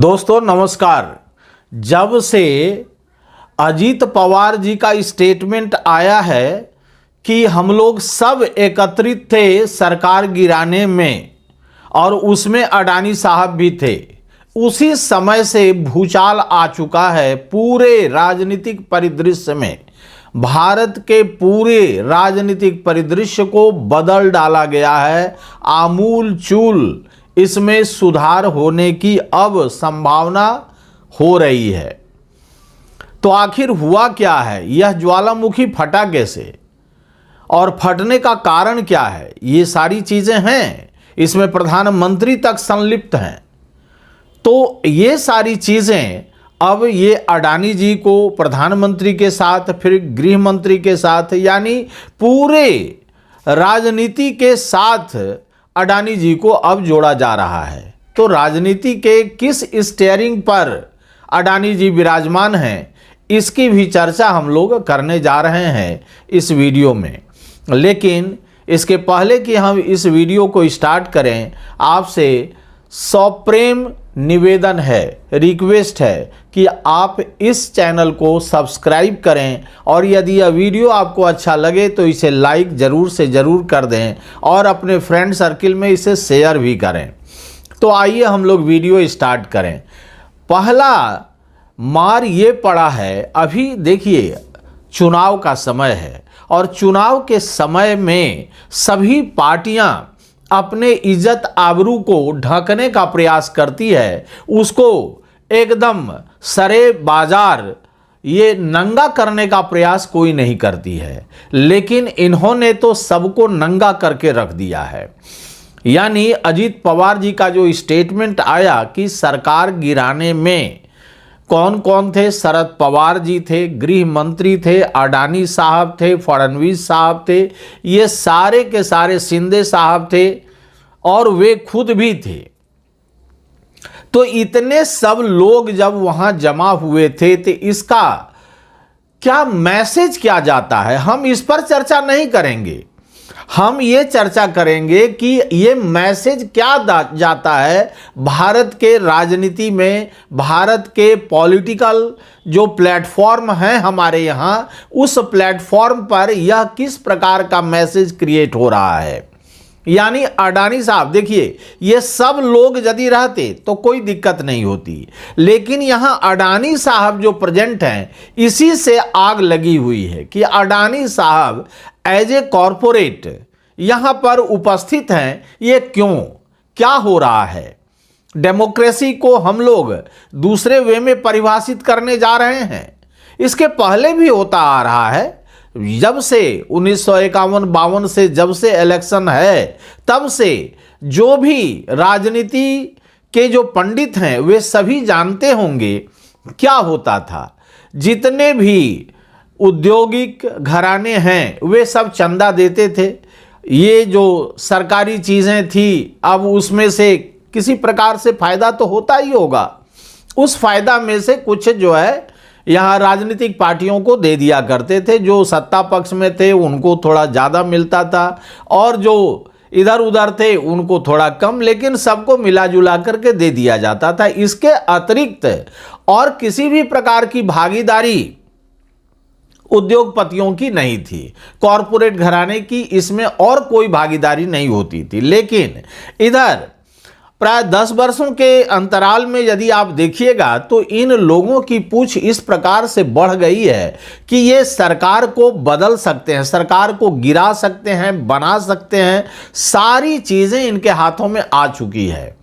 दोस्तों नमस्कार। जब से अजीत पवार जी का स्टेटमेंट आया है कि हम लोग सब एकत्रित थे सरकार गिराने में और उसमें अडानी साहब भी थे, उसी समय से भूचाल आ चुका है पूरे राजनीतिक परिदृश्य में। भारत के पूरे राजनीतिक परिदृश्य को बदल डाला गया है। आमूल चूल इसमें सुधार होने की अब संभावना हो रही है। तो आखिर हुआ क्या है, यह ज्वालामुखी फटा कैसे और फटने का कारण क्या है, ये सारी चीजें हैं। इसमें प्रधानमंत्री तक संलिप्त हैं। तो ये सारी चीजें अब ये अडानी जी को प्रधानमंत्री के साथ, फिर गृह मंत्री के साथ, यानी पूरे राजनीति के साथ अडानी जी को अब जोड़ा जा रहा है। तो राजनीति के किस स्टीयरिंग पर अडानी जी विराजमान हैं, इसकी भी चर्चा हम लोग करने जा रहे हैं इस वीडियो में। लेकिन इसके पहले कि हम इस वीडियो को स्टार्ट करें, आपसे सप्रेम निवेदन है, रिक्वेस्ट है कि आप इस चैनल को सब्सक्राइब करें और यदि यह वीडियो आपको अच्छा लगे तो इसे लाइक ज़रूर से ज़रूर कर दें और अपने फ्रेंड सर्किल में इसे शेयर भी करें। तो आइए हम लोग वीडियो स्टार्ट करें। पहला मार ये पड़ा है, अभी देखिए चुनाव का समय है और चुनाव के समय में सभी पार्टियां अपने इज्जत आबरू को ढकने का प्रयास करती है, उसको एकदम सरे बाजार ये नंगा करने का प्रयास कोई नहीं करती है। लेकिन इन्होंने तो सबको नंगा करके रख दिया है। यानी अजीत पवार जी का जो स्टेटमेंट आया कि सरकार गिराने में कौन कौन थे, शरद पवार जी थे, गृह मंत्री थे, अडानी साहब थे, फडणवीस साहब थे, ये सारे के सारे शिंदे साहब थे और वे खुद भी थे। तो इतने सब लोग जब वहां जमा हुए थे तो इसका क्या मैसेज क्या जाता है, हम इस पर चर्चा नहीं करेंगे। हम ये चर्चा करेंगे कि ये मैसेज क्या जाता है भारत के राजनीति में, भारत के पॉलिटिकल जो प्लेटफॉर्म है हमारे यहाँ, उस प्लेटफॉर्म पर यह किस प्रकार का मैसेज क्रिएट हो रहा है। यानी अडानी साहब, देखिए ये सब लोग यदि रहते तो कोई दिक्कत नहीं होती, लेकिन यहां अडानी साहब जो प्रेजेंट हैं इसी से आग लगी हुई है कि अडानी साहब एज ए कॉरपोरेट यहां पर उपस्थित हैं। ये क्यों, क्या हो रहा है? डेमोक्रेसी को हम लोग दूसरे वे में परिभाषित करने जा रहे हैं। इसके पहले भी होता आ रहा है, जब से 1951-52 से जब से इलेक्शन है तब से जो भी राजनीति के जो पंडित हैं वे सभी जानते होंगे क्या होता था। जितने भी औद्योगिक घराने हैं वे सब चंदा देते थे। ये जो सरकारी चीज़ें थी अब उसमें से किसी प्रकार से फायदा तो होता ही होगा, उस फायदा में से कुछ जो है यहाँ राजनीतिक पार्टियों को दे दिया करते थे। जो सत्ता पक्ष में थे उनको थोड़ा ज़्यादा मिलता था और जो इधर उधर थे उनको थोड़ा कम, लेकिन सबको मिला जुला करके दे दिया जाता था। इसके अतिरिक्त और किसी भी प्रकार की भागीदारी उद्योगपतियों की नहीं थी, कॉरपोरेट घराने की इसमें और कोई भागीदारी नहीं होती थी। लेकिन इधर प्राय 10 वर्षों के अंतराल में यदि आप देखिएगा तो इन लोगों की पूछ इस प्रकार से बढ़ गई है कि ये सरकार को बदल सकते हैं, सरकार को गिरा सकते हैं, बना सकते हैं। सारी चीज़ें इनके हाथों में आ चुकी है।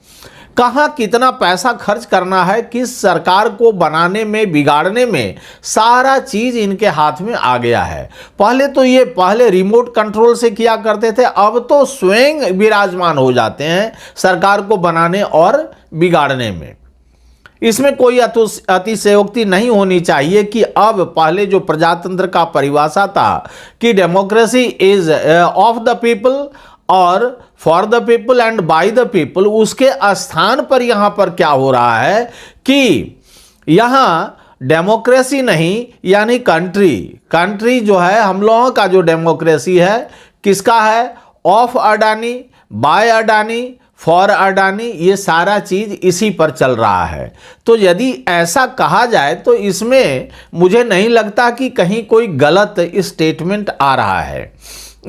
कहाँ कितना पैसा खर्च करना है, किस सरकार को बनाने में, बिगाड़ने में, सारा चीज़ इनके हाथ में आ गया है। पहले रिमोट कंट्रोल से किया करते थे, अब तो स्वयं विराजमान हो जाते हैं सरकार को बनाने और बिगाड़ने में। इसमें कोई अतिशयोक्ति नहीं होनी चाहिए कि अब पहले जो प्रजातंत्र का परिभाषा था कि democracy is of the people और for the people and by the people, उसके स्थान पर यहां पर क्या हो रहा है कि यहां डेमोक्रेसी नहीं, यानी कंट्री जो है, हम लोगों का जो डेमोक्रेसी है किसका है, of Adani, by Adani, for Adani, ये सारा चीज इसी पर चल रहा है। तो यदि ऐसा कहा जाए तो इसमें मुझे नहीं लगता कि कहीं कोई गलत स्टेटमेंट आ रहा है।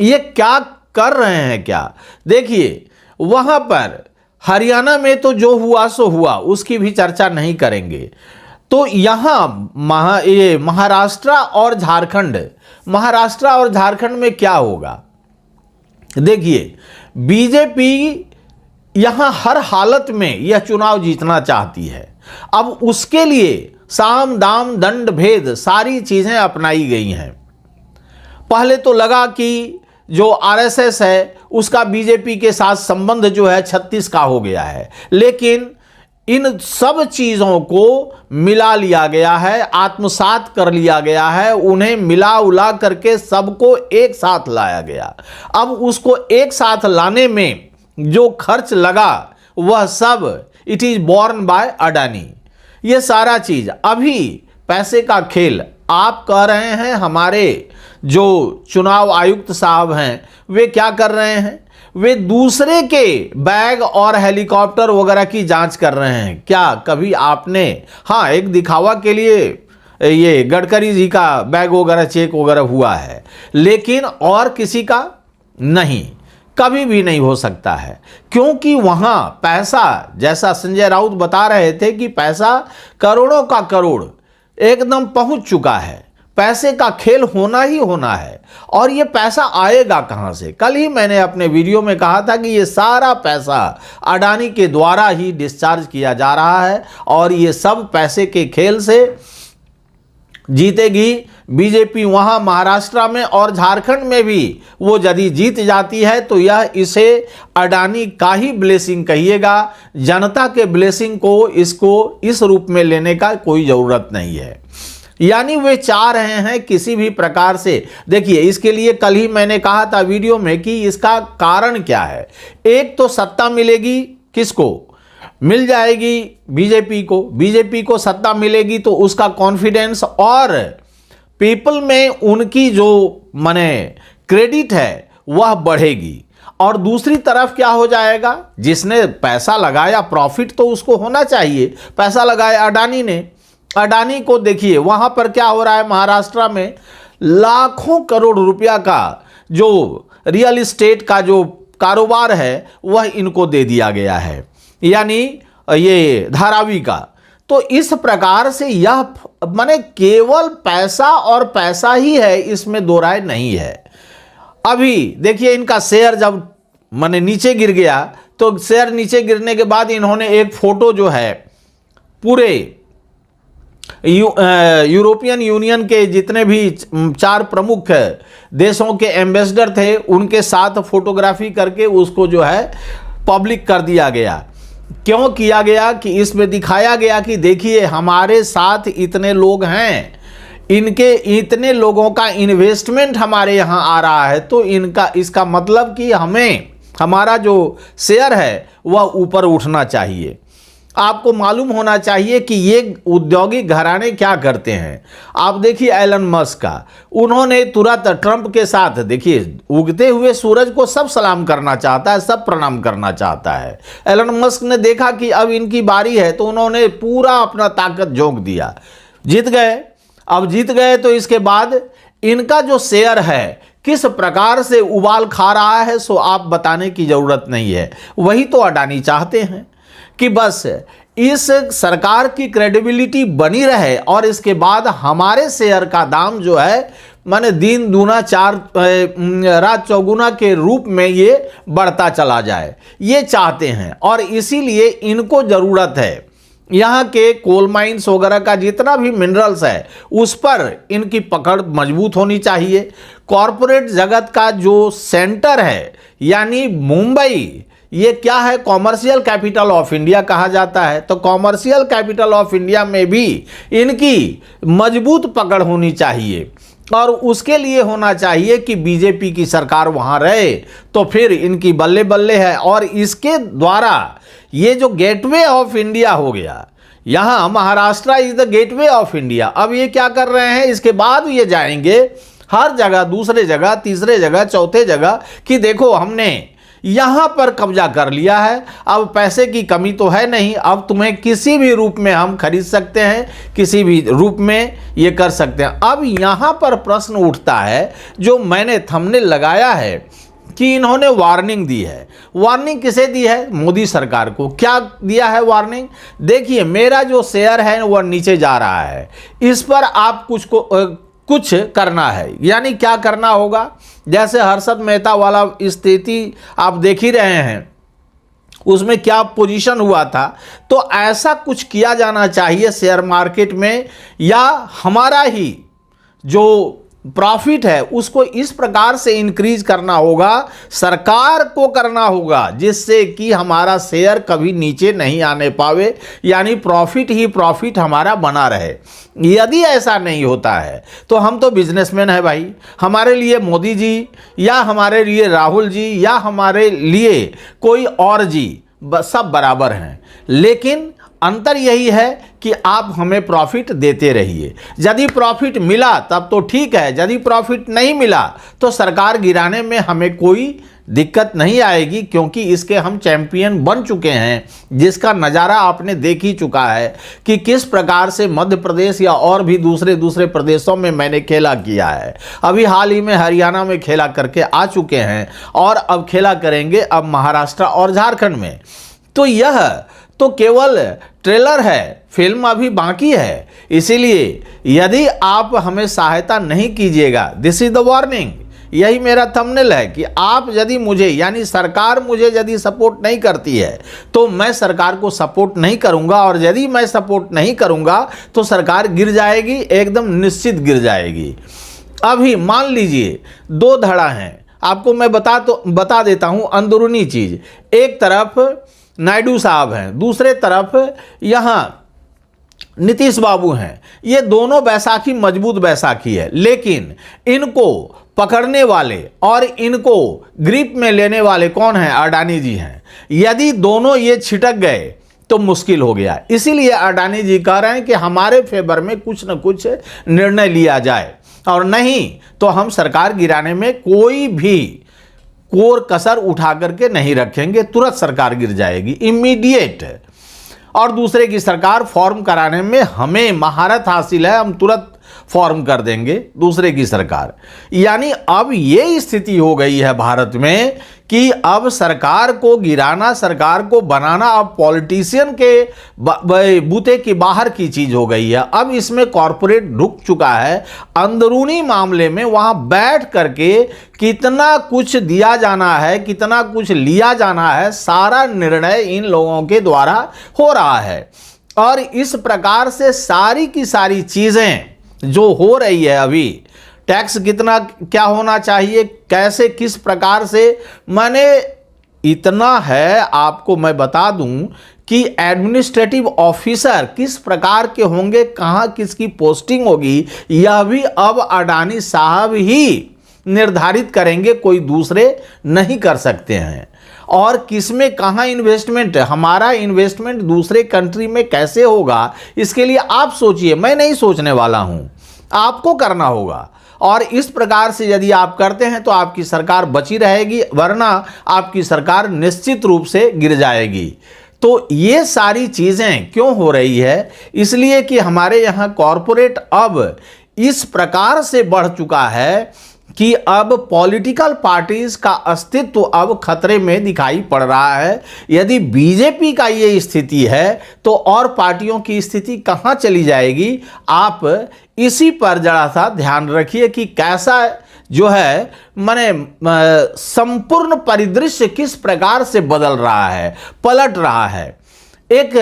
ये क्या कर रहे हैं क्या? देखिए, वहां पर हरियाणा में तो जो हुआ सो हुआ, उसकी भी चर्चा नहीं करेंगे। तो यहां ये महाराष्ट्र और झारखंड में क्या होगा? देखिए, बीजेपी यहां हर हालत में यह चुनाव जीतना चाहती है। अब उसके लिए साम दाम दंड भेद सारी चीजें अपनाई गई हैं। पहले तो लगा कि जो आरएसएस है उसका बीजेपी के साथ संबंध जो है 36 का हो गया है, लेकिन इन सब चीजों को मिला लिया गया है, आत्मसात कर लिया गया है, उन्हें मिला उला करके सबको एक साथ लाया गया। अब उसको एक साथ लाने में जो खर्च लगा वह सब it is borne by Adani. ये सारा चीज अभी पैसे का खेल। आप कह रहे हैं हमारे जो चुनाव आयुक्त साहब हैं वे क्या कर रहे हैं? वे दूसरे के बैग और हेलीकॉप्टर वगैरह की जांच कर रहे हैं। क्या कभी आपने, हाँ, एक दिखावा के लिए ये गडकरी जी का बैग वगैरह चेक वगैरह हुआ है, लेकिन और किसी का नहीं, कभी भी नहीं हो सकता है। क्योंकि वहां पैसा, जैसा संजय राउत बता रहे थे कि पैसा करोड़ों का करोड़ एकदम पहुंच चुका है। पैसे का खेल होना ही होना है। और ये पैसा आएगा कहां से? कल ही मैंने अपने वीडियो में कहा था कि ये सारा पैसा अडानी के द्वारा ही डिस्चार्ज किया जा रहा है और ये सब पैसे के खेल से जीतेगी बीजेपी वहां महाराष्ट्र में और झारखंड में भी। वो यदि जीत जाती है तो यह इसे अडानी का ही ब्लेसिंग कहिएगा। जनता के ब्लेसिंग को इसको इस रूप में लेने का कोई जरूरत नहीं है। यानी वे चाह रहे हैं किसी भी प्रकार से। देखिए, इसके लिए कल ही मैंने कहा था वीडियो में कि इसका कारण क्या है। एक तो सत्ता मिलेगी, किसको मिल जाएगी? बीजेपी को सत्ता मिलेगी तो उसका कॉन्फिडेंस और पीपल में उनकी जो माने क्रेडिट है वह बढ़ेगी। और दूसरी तरफ क्या हो जाएगा? जिसने पैसा लगाया, प्रॉफिट तो उसको होना चाहिए। पैसा लगाया अडानी ने, अडानी को देखिए वहां पर क्या हो रहा है। महाराष्ट्र में लाखों करोड़ रुपया का जो रियल एस्टेट का जो कारोबार है वह इनको दे दिया गया है, यानी ये धारावी का। तो इस प्रकार से यह माने केवल पैसा और पैसा ही है, इसमें दो राय नहीं है। अभी देखिए, इनका शेयर जब माने नीचे गिर गया तो शेयर नीचे गिरने के बाद इन्होंने एक फोटो जो है पूरे यूरोपियन यूनियन के जितने भी 4 प्रमुख देशों के एम्बेसडर थे उनके साथ फोटोग्राफी करके उसको जो है पब्लिक कर दिया गया। क्यों किया गया? कि इसमें दिखाया गया कि देखिए हमारे साथ इतने लोग हैं, इनके इतने लोगों का इन्वेस्टमेंट हमारे यहाँ आ रहा है, तो इसका मतलब कि हमारा जो शेयर है वह ऊपर उठना चाहिए। आपको मालूम होना चाहिए कि ये औद्योगिक घराने क्या करते हैं। आप देखिए एलन मस्क का, उन्होंने तुरंत ट्रंप के साथ, देखिए उगते हुए सूरज को सब सलाम करना चाहता है, सब प्रणाम करना चाहता है। एलन मस्क ने देखा कि अब इनकी बारी है तो उन्होंने पूरा अपना ताकत झोंक दिया, जीत गए। अब जीत गए तो इसके बाद इनका जो शेयर है किस प्रकार से उबाल खा रहा है सो आप बताने की जरूरत नहीं है। वही तो अडानी चाहते हैं कि बस इस सरकार की क्रेडिबिलिटी बनी रहे और इसके बाद हमारे शेयर का दाम जो है माने दिन दूना रात चौगुना के रूप में ये बढ़ता चला जाए, ये चाहते हैं। और इसीलिए इनको ज़रूरत है यहाँ के कोल माइंस वगैरह का जितना भी मिनरल्स है उस पर इनकी पकड़ मजबूत होनी चाहिए। कॉरपोरेट जगत का जो सेंटर है यानी मुंबई, ये क्या है? कॉमर्शियल कैपिटल ऑफ इंडिया कहा जाता है। तो कॉमर्शियल कैपिटल ऑफ इंडिया में भी इनकी मजबूत पकड़ होनी चाहिए और उसके लिए होना चाहिए कि बीजेपी की सरकार वहां रहे, तो फिर इनकी बल्ले बल्ले है। और इसके द्वारा ये जो गेटवे ऑफ इंडिया हो गया, यहाँ Maharashtra is the gateway of India. अब ये क्या कर रहे हैं? इसके बाद ये जाएंगे हर जगह, दूसरे जगह, तीसरे जगह, चौथे जगह कि देखो हमने यहां पर कब्जा कर लिया है। अब पैसे की कमी तो है नहीं, अब तुम्हें किसी भी रूप में हम खरीद सकते हैं, किसी भी रूप में ये कर सकते हैं। अब यहां पर प्रश्न उठता है जो मैंने थंबनेल लगाया है कि इन्होंने वार्निंग दी है। वार्निंग किसे दी है? मोदी सरकार को। क्या दिया है वार्निंग? देखिए, मेरा जो शेयर है वह नीचे जा रहा है, इस पर आप कुछ करना है। यानी क्या करना होगा? जैसे हर्षद मेहता वाला स्थिति आप देख ही रहे हैं, उसमें क्या पोजीशन हुआ था, तो ऐसा कुछ किया जाना चाहिए शेयर मार्केट में, या हमारा ही जो प्रॉफिट है उसको इस प्रकार से इंक्रीज करना होगा, सरकार को करना होगा, जिससे कि हमारा शेयर कभी नीचे नहीं आने पावे, यानी प्रॉफिट ही प्रॉफिट हमारा बना रहे। यदि ऐसा नहीं होता है तो हम तो बिजनेसमैन है भाई, हमारे लिए मोदी जी या हमारे लिए राहुल जी या हमारे लिए कोई और जी सब बराबर हैं। लेकिन अंतर यही है कि आप हमें प्रॉफिट देते रहिए। यदि प्रॉफिट मिला तब तो ठीक है, यदि प्रॉफिट नहीं मिला तो सरकार गिराने में हमें कोई दिक्कत नहीं आएगी, क्योंकि इसके हम चैंपियन बन चुके हैं, जिसका नज़ारा आपने देख ही चुका है कि किस प्रकार से मध्य प्रदेश या और भी दूसरे प्रदेशों में मैंने खेला किया है। अभी हाल ही में हरियाणा में खेला करके आ चुके हैं और अब खेला करेंगे अब महाराष्ट्र और झारखंड में। तो यह तो केवल ट्रेलर है, फिल्म अभी बाकी है। इसीलिए यदि आप हमें सहायता नहीं कीजिएगा, दिस इज द वार्निंग, यही मेरा थंबनेल है कि आप यदि मुझे, यानी सरकार मुझे यदि सपोर्ट नहीं करती है तो मैं सरकार को सपोर्ट नहीं करूंगा, और यदि मैं सपोर्ट नहीं करूंगा तो सरकार गिर जाएगी, एकदम निश्चित गिर जाएगी। अभी मान लीजिए 2 धड़ा हैं, आपको मैं बता देता हूं अंदरूनी चीज। एक तरफ नायडू साहब हैं, दूसरे तरफ यहाँ नीतीश बाबू हैं। ये दोनों बैसाखी मजबूत बैसाखी है, लेकिन इनको पकड़ने वाले और इनको ग्रिप में लेने वाले कौन हैं? अडानी जी हैं। यदि दोनों ये छिटक गए तो मुश्किल हो गया। इसीलिए अडानी जी कह रहे हैं कि हमारे फेवर में कुछ न कुछ निर्णय लिया जाए, और नहीं तो हम सरकार गिराने में कोई भी कोर कसर उठा करके नहीं रखेंगे, तुरंत सरकार गिर जाएगी, इमीडिएट। और दूसरे की सरकार फॉर्म कराने में हमें महारत हासिल है, हम तुरंत फॉर्म कर देंगे दूसरे की सरकार। यानी अब ये स्थिति हो गई है भारत में कि अब सरकार को गिराना, सरकार को बनाना अब पॉलिटिशियन के बूते की बाहर की चीज हो गई है। अब इसमें कॉरपोरेट ढुक चुका है अंदरूनी मामले में, वहां बैठ करके कितना कुछ दिया जाना है, कितना कुछ लिया जाना है, सारा निर्णय इन लोगों के द्वारा हो रहा है। और इस प्रकार से सारी की सारी चीजें जो हो रही है, अभी टैक्स कितना क्या होना चाहिए, कैसे किस प्रकार से, माने इतना है आपको मैं बता दूं कि एडमिनिस्ट्रेटिव ऑफिसर किस प्रकार के होंगे, कहां किसकी पोस्टिंग होगी, यह भी अब अडानी साहब ही निर्धारित करेंगे, कोई दूसरे नहीं कर सकते हैं। और किसमें कहां इन्वेस्टमेंट, हमारा इन्वेस्टमेंट दूसरे कंट्री में कैसे होगा, इसके लिए आप सोचिए, मैं नहीं सोचने वाला हूं, आपको करना होगा। और इस प्रकार से यदि आप करते हैं तो आपकी सरकार बची रहेगी, वरना आपकी सरकार निश्चित रूप से गिर जाएगी। तो ये सारी चीजें क्यों हो रही है? इसलिए कि हमारे यहाँ कॉरपोरेट अब इस प्रकार से बढ़ चुका है कि अब पॉलिटिकल पार्टीज का अस्तित्व अब खतरे में दिखाई पड़ रहा है। यदि बीजेपी का ये स्थिति है तो और पार्टियों की स्थिति कहां चली जाएगी? आप इसी पर जरा सा ध्यान रखिए कि कैसा जो है माने संपूर्ण परिदृश्य किस प्रकार से बदल रहा है, पलट रहा है। एक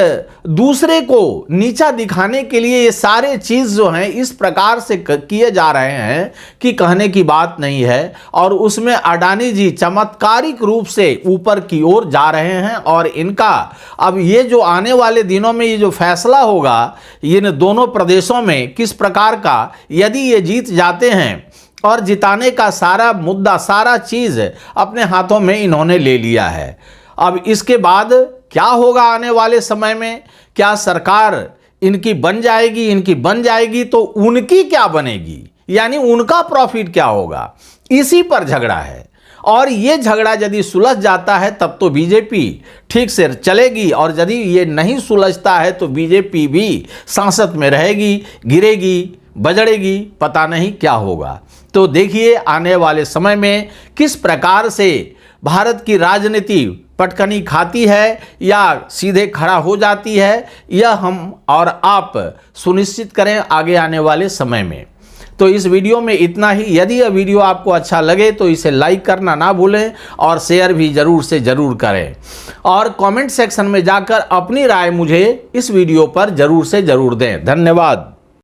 दूसरे को नीचा दिखाने के लिए ये सारे चीज जो हैं इस प्रकार से किए जा रहे हैं कि कहने की बात नहीं है। और उसमें अडानी जी चमत्कारिक रूप से ऊपर की ओर जा रहे हैं। और इनका अब ये जो आने वाले दिनों में ये जो फैसला होगा इन दोनों प्रदेशों में किस प्रकार का, यदि ये जीत जाते हैं और जिताने का सारा मुद्दा, सारा चीज अपने हाथों में इन्होंने ले लिया है। अब इसके बाद क्या होगा आने वाले समय में? क्या सरकार इनकी बन जाएगी? इनकी बन जाएगी तो उनकी क्या बनेगी, यानी उनका प्रॉफिट क्या होगा? इसी पर झगड़ा है। और ये झगड़ा यदि सुलझ जाता है तब तो बीजेपी ठीक से चलेगी, और यदि ये नहीं सुलझता है तो बीजेपी भी सांसद में रहेगी, गिरेगी, बजड़ेगी, पता नहीं क्या होगा। तो देखिए आने वाले समय में किस प्रकार से भारत की राजनीति पटकनी खाती है या सीधे खड़ा हो जाती है, यह हम और आप सुनिश्चित करें आगे आने वाले समय में। तो इस वीडियो में इतना ही। यदि यह वीडियो आपको अच्छा लगे तो इसे लाइक करना ना भूलें और शेयर भी ज़रूर से ज़रूर करें, और कमेंट सेक्शन में जाकर अपनी राय मुझे इस वीडियो पर ज़रूर से ज़रूर दें। धन्यवाद।